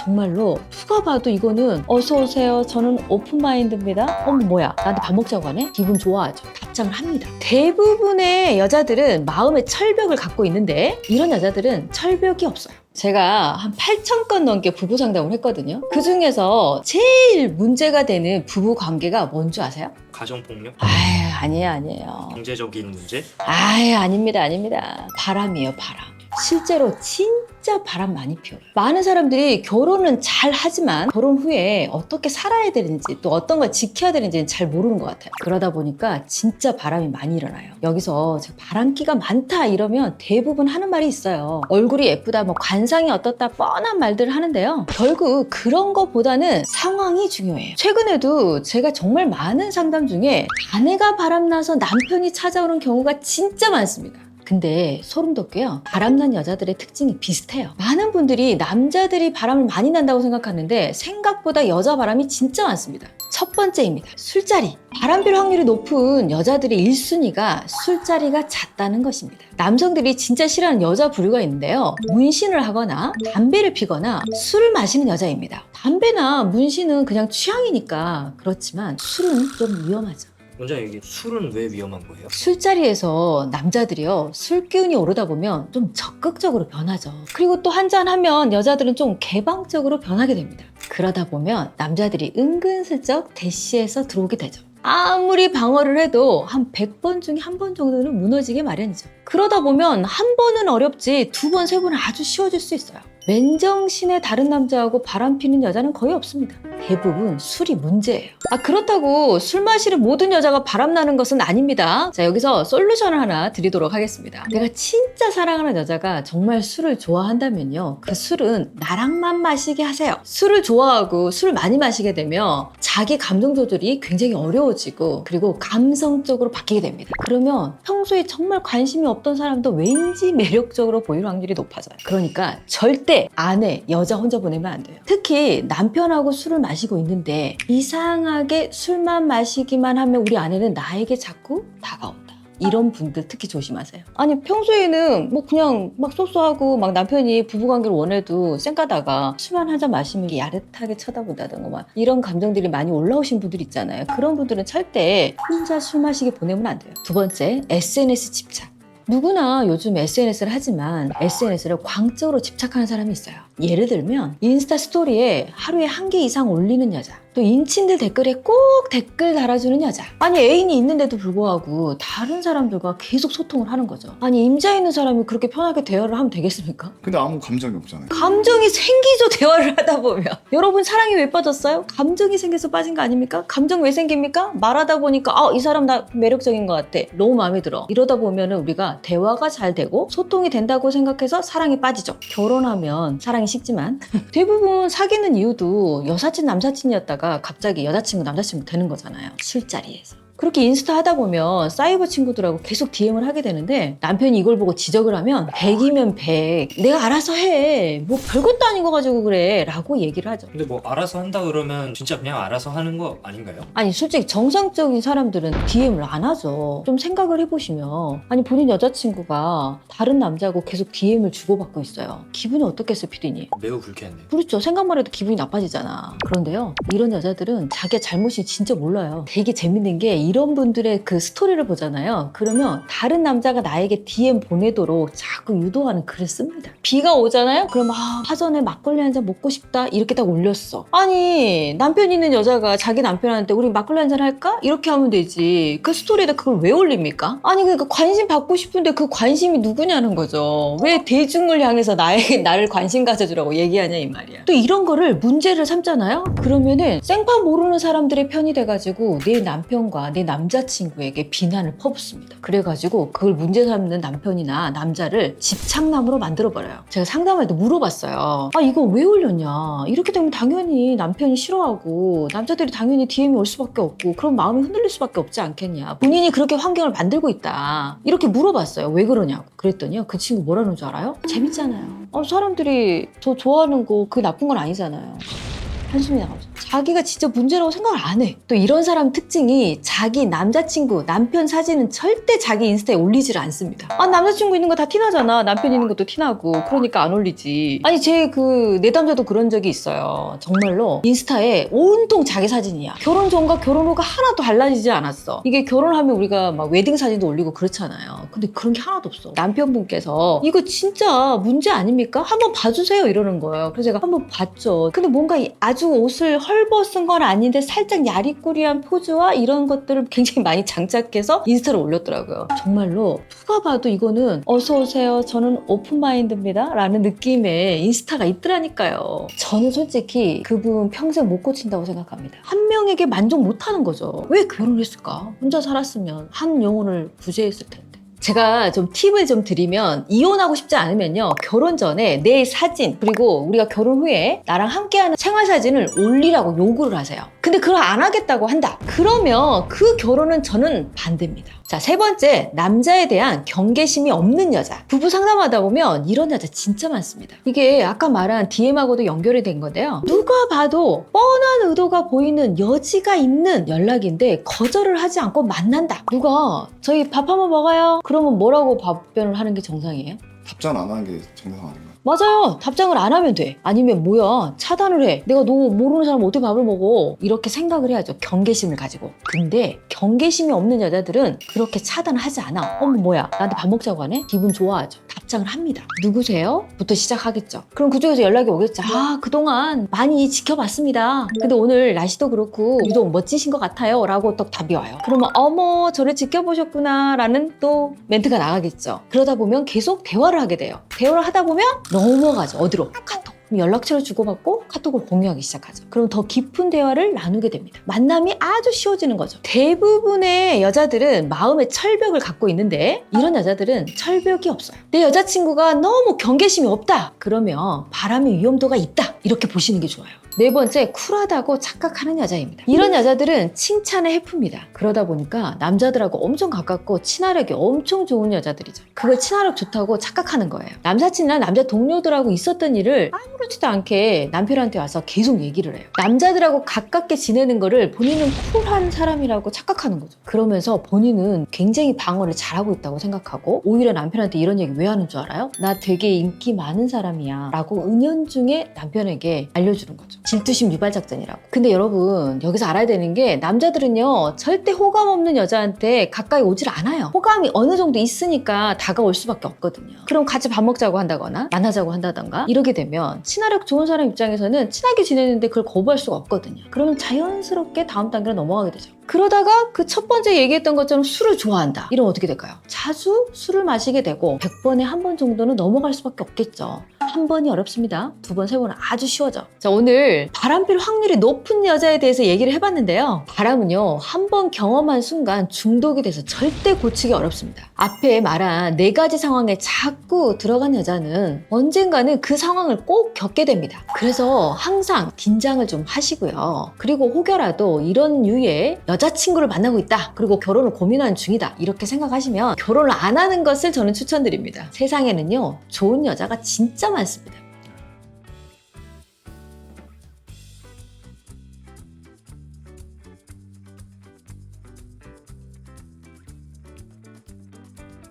정말로 누가 봐도 이거는 어서 오세요, 저는 오픈마인드입니다. 뭐야, 나한테 밥 먹자고 하네? 기분 좋아하죠. 답장을 합니다. 대부분의 여자들은 마음의 철벽을 갖고 있는데 이런 여자들은 철벽이 없어요. 제가 한 8,000건 넘게 부부 상담을 했거든요. 그 중에서 제일 문제가 되는 부부 관계가 뭔지 아세요? 가정폭력? 아니에요. 경제적인 문제? 아닙니다. 바람이에요, 바람. 실제로 진짜 바람 많이 피워요. 많은 사람들이 결혼은 잘 하지만 결혼 후에 어떻게 살아야 되는지 또 어떤 걸 지켜야 되는지는 잘 모르는 것 같아요. 그러다 보니까 진짜 바람이 많이 일어나요. 여기서 제가 바람기가 많다 이러면 대부분 하는 말이 있어요. 얼굴이 예쁘다, 관상이 어떻다 뻔한 말들을 하는데요. 결국 그런 것보다는 상황이 중요해요. 최근에도 제가 정말 많은 상담 중에 아내가 바람나서 남편이 찾아오는 경우가 진짜 많습니다. 근데 소름 돋게요. 바람난 여자들의 특징이 비슷해요. 많은 분들이 남자들이 바람을 많이 난다고 생각하는데 생각보다 여자 바람이 진짜 많습니다. 첫 번째입니다. 술자리. 바람 필 확률이 높은 여자들의 1순위가 술자리가 잦다는 것입니다. 남성들이 진짜 싫어하는 여자 부류가 있는데요. 문신을 하거나 담배를 피거나 술을 마시는 여자입니다. 담배나 문신은 그냥 취향이니까 그렇지만 술은 좀 위험하죠. 원장님, 이게 술은 왜 위험한 거예요? 술자리에서 남자들이요, 술 기운이 오르다 보면 좀 적극적으로 변하죠. 그리고 또 한잔하면 여자들은 좀 개방적으로 변하게 됩니다. 그러다 보면 남자들이 은근슬쩍 대시해서 들어오게 되죠. 아무리 방어를 해도 한 100번 중에 한 번 정도는 무너지게 마련이죠. 그러다 보면 한 번은 어렵지 2번, 3번은 아주 쉬워질 수 있어요. 맨정신에 다른 남자하고 바람 피는 여자는 거의 없습니다. 대부분 술이 문제예요. 그렇다고 술 마시는 모든 여자가 바람나는 것은 아닙니다. 자, 여기서 솔루션을 하나 드리도록 하겠습니다. 내가 진짜 사랑하는 여자가 정말 술을 좋아한다면요, 그 술은 나랑만 마시게 하세요. 술을 좋아하고 술 많이 마시게 되면 자기 감정 조절이 굉장히 어려워지고 그리고 감성적으로 바뀌게 됩니다. 그러면 평소에 정말 관심이 없던 사람도 왠지 매력적으로 보일 확률이 높아져요. 그러니까 절대 아내, 여자 혼자 보내면 안 돼요. 특히 남편하고 술을 마시고 있는데 이상하게 술만 마시기만 하면 우리 아내는 나에게 자꾸 다가온다. 이런 분들 특히 조심하세요. 아니, 평소에는 그냥 쏘쏘하고 남편이 부부관계를 원해도 쌩까다가 술만 한 잔 마시면 야릇하게 쳐다본다든가 이런 감정들이 많이 올라오신 분들 있잖아요. 그런 분들은 절대 혼자 술 마시게 보내면 안 돼요. 두 번째, SNS 집착. 누구나 요즘 SNS를 하지만 SNS를 광적으로 집착하는 사람이 있어요. 예를 들면 인스타 스토리에 하루에 1개 이상 올리는 여자, 또 인친들 댓글에 꼭 댓글 달아주는 여자. 아니, 애인이 있는데도 불구하고 다른 사람들과 계속 소통을 하는 거죠. 아니, 임자 있는 사람이 그렇게 편하게 대화를 하면 되겠습니까? 근데 아무 감정이 없잖아요. 감정이 생기죠, 대화를 하다 보면. 여러분, 사랑이 왜 빠졌어요? 감정이 생겨서 빠진 거 아닙니까? 감정 왜 생깁니까? 말하다 보니까 이 사람 나 매력적인 것 같아, 너무 마음에 들어, 이러다 보면은 우리가 대화가 잘 되고 소통이 된다고 생각해서 사랑에 빠지죠. 결혼하면 사랑이 식지만 대부분 사귀는 이유도 여사친 남사친이었다가 갑자기 여자친구 남자친구 되는 거잖아요. 술자리에서. 그렇게 인스타 하다 보면 사이버 친구들하고 계속 DM을 하게 되는데 남편이 이걸 보고 지적을 하면 100이면 100, 내가 알아서 해, 별것도 아닌 거 가지고 그래 라고 얘기를 하죠. 근데 알아서 한다 그러면 진짜 그냥 알아서 하는 거 아닌가요? 아니, 솔직히 정상적인 사람들은 DM을 안 하죠. 좀 생각을 해보시면, 아니, 본인 여자친구가 다른 남자하고 계속 DM을 주고받고 있어요. 기분이 어떻겠어요, 피디님? 매우 불쾌했네요. 그렇죠. 생각만 해도 기분이 나빠지잖아. 그런데요, 이런 여자들은 자기가 잘못이 진짜 몰라요. 되게 재밌는 게 이런 분들의 그 스토리를 보잖아요. 그러면 다른 남자가 나에게 DM 보내도록 자꾸 유도하는 글을 씁니다. 비가 오잖아요? 그럼 화전에 막걸리 한 잔 먹고 싶다 이렇게 딱 올렸어. 아니, 남편 있는 여자가 자기 남편한테 우리 막걸리 한 잔 할까? 이렇게 하면 되지. 그 스토리에다 그걸 왜 올립니까? 아니, 그러니까 관심 받고 싶은데 그 관심이 누구냐는 거죠. 왜 대중을 향해서 나를 관심 가져주라고 얘기하냐 이 말이야. 또 이런 거를 문제를 삼잖아요? 그러면은 생판 모르는 사람들의 편이 돼가지고 내 남편과 내 남자친구에게 비난을 퍼붓습니다. 그래가지고 그걸 문제 삼는 남편이나 남자를 집착남으로 만들어버려요. 제가 상담할 때 물어봤어요. 이거 왜 올렸냐? 이렇게 되면 당연히 남편이 싫어하고 남자들이 당연히 DM이 올 수밖에 없고 그럼 마음이 흔들릴 수밖에 없지 않겠냐? 본인이 그렇게 환경을 만들고 있다. 이렇게 물어봤어요. 왜 그러냐고. 그랬더니요, 그 친구 뭐라는 줄 알아요? 재밌잖아요. 사람들이 저 좋아하는 거 그게 나쁜 건 아니잖아요. 한숨이 나가죠. 자기가 진짜 문제라고 생각을 안 해. 또 이런 사람 특징이 자기 남자친구, 남편 사진은 절대 자기 인스타에 올리지를 않습니다. 아, 남자친구 있는 거 다 티나잖아. 남편 있는 것도 티나고. 그러니까 안 올리지. 아니, 제 그 내담자도 그런 적이 있어요. 정말로 인스타에 온통 자기 사진이야. 결혼 전과 결혼 후가 하나도 달라지지 않았어. 이게 결혼하면 우리가 막 웨딩 사진도 올리고 그렇잖아요. 근데 그런 게 하나도 없어. 남편분께서 이거 진짜 문제 아닙니까? 한번 봐주세요 이러는 거예요. 그래서 제가 한번 봤죠. 근데 뭔가 아주 옷을 헐벗은 건 아닌데 살짝 야리꾸리한 포즈와 이런 것들을 굉장히 많이 장착해서 인스타를 올렸더라고요. 정말로 누가 봐도 이거는 어서 오세요. 저는 오픈마인드입니다. 라는 느낌의 인스타가 있더라니까요. 저는 솔직히 그분 평생 못 고친다고 생각합니다. 한 명에게 만족 못하는 거죠. 왜 결혼을 했을까? 혼자 살았으면 한 영혼을 구제했을 텐데. 제가 좀 팁을 좀 드리면, 이혼하고 싶지 않으면요, 결혼 전에 내 사진, 그리고 우리가 결혼 후에 나랑 함께하는 생활 사진을 올리라고 요구를 하세요. 근데 그걸 안 하겠다고 한다. 그러면 그 결혼은 저는 반대입니다. 자, 세 번째, 남자에 대한 경계심이 없는 여자. 부부 상담하다 보면 이런 여자 진짜 많습니다. 이게 아까 말한 DM하고도 연결이 된 건데요. 누가 봐도 뻔한 의도가 보이는 여지가 있는 연락인데 거절을 하지 않고 만난다. 누가 저희 밥 한번 먹어요? 그러면 뭐라고 답변을 하는 게 정상이에요? 답장 안 하는 게 정상 아닌가요? 맞아요. 답장을 안 하면 돼. 아니면 뭐야, 차단을 해. 내가 너 모르는 사람 어떻게 밥을 먹어. 이렇게 생각을 해야죠. 경계심을 가지고. 근데 경계심이 없는 여자들은 그렇게 차단을 하지 않아. 어머 뭐야, 나한테 밥 먹자고 하네? 기분 좋아하죠. 답장을 합니다. 누구세요? 부터 시작하겠죠. 그럼 그쪽에서 연락이 오겠죠. 아, 그동안 많이 지켜봤습니다. 근데 오늘 날씨도 그렇고 유독 멋지신 것 같아요. 라고 또 답이 와요. 그러면 어머, 저를 지켜보셨구나 라는 또 멘트가 나가겠죠. 그러다 보면 계속 대화를 하게 돼요. 대화를 하다 보면 넘어가죠. 어디로? 카톡. 그럼 연락처를 주고받고 카톡을 공유하기 시작하죠. 그럼 더 깊은 대화를 나누게 됩니다. 만남이 아주 쉬워지는 거죠. 대부분의 여자들은 마음의 철벽을 갖고 있는데, 이런 여자들은 철벽이 없어요. 내 여자친구가 너무 경계심이 없다. 그러면 바람의 위험도가 있다. 이렇게 보시는 게 좋아요. 네 번째, 쿨하다고 착각하는 여자입니다. 이런 여자들은 칭찬에 해프입니다. 그러다 보니까 남자들하고 엄청 가깝고 친화력이 엄청 좋은 여자들이죠. 그걸 친화력 좋다고 착각하는 거예요. 남사친이나 남자 동료들하고 있었던 일을 아무렇지도 않게 남편한테 와서 계속 얘기를 해요. 남자들하고 가깝게 지내는 거를 본인은 쿨한 사람이라고 착각하는 거죠. 그러면서 본인은 굉장히 방어를 잘하고 있다고 생각하고, 오히려 남편한테 이런 얘기 왜 하는 줄 알아요? 나 되게 인기 많은 사람이야 라고 은연중에 남편에게 알려주는 거죠. 질투심 유발 작전이라고. 근데 여러분, 여기서 알아야 되는 게, 남자들은요 절대 호감 없는 여자한테 가까이 오질 않아요. 호감이 어느 정도 있으니까 다가올 수밖에 없거든요. 그럼 같이 밥 먹자고 한다거나 만나자고 한다던가 이러게 되면 친화력 좋은 사람 입장에서는 친하게 지내는데 그걸 거부할 수가 없거든요. 그러면 자연스럽게 다음 단계로 넘어가게 되죠. 그러다가 그 첫 번째 얘기했던 것처럼 술을 좋아한다. 이러면 어떻게 될까요? 자주 술을 마시게 되고 100번에 한 번 정도는 넘어갈 수밖에 없겠죠. 한 번이 어렵습니다. 두 번, 세 번은 아주 쉬워져. 자, 오늘 바람필 확률이 높은 여자에 대해서 얘기를 해봤는데요. 바람은요, 한 번 경험한 순간 중독이 돼서 절대 고치기 어렵습니다. 앞에 말한 4가지 상황에 자꾸 들어간 여자는 언젠가는 그 상황을 꼭 겪게 됩니다. 그래서 항상 긴장을 좀 하시고요. 그리고 혹여라도 이런 유의 여자친구를 만나고 있다, 그리고 결혼을 고민하는 중이다, 이렇게 생각하시면 결혼을 안 하는 것을 저는 추천드립니다. 세상에는요, 좋은 여자가 진짜 많습니다.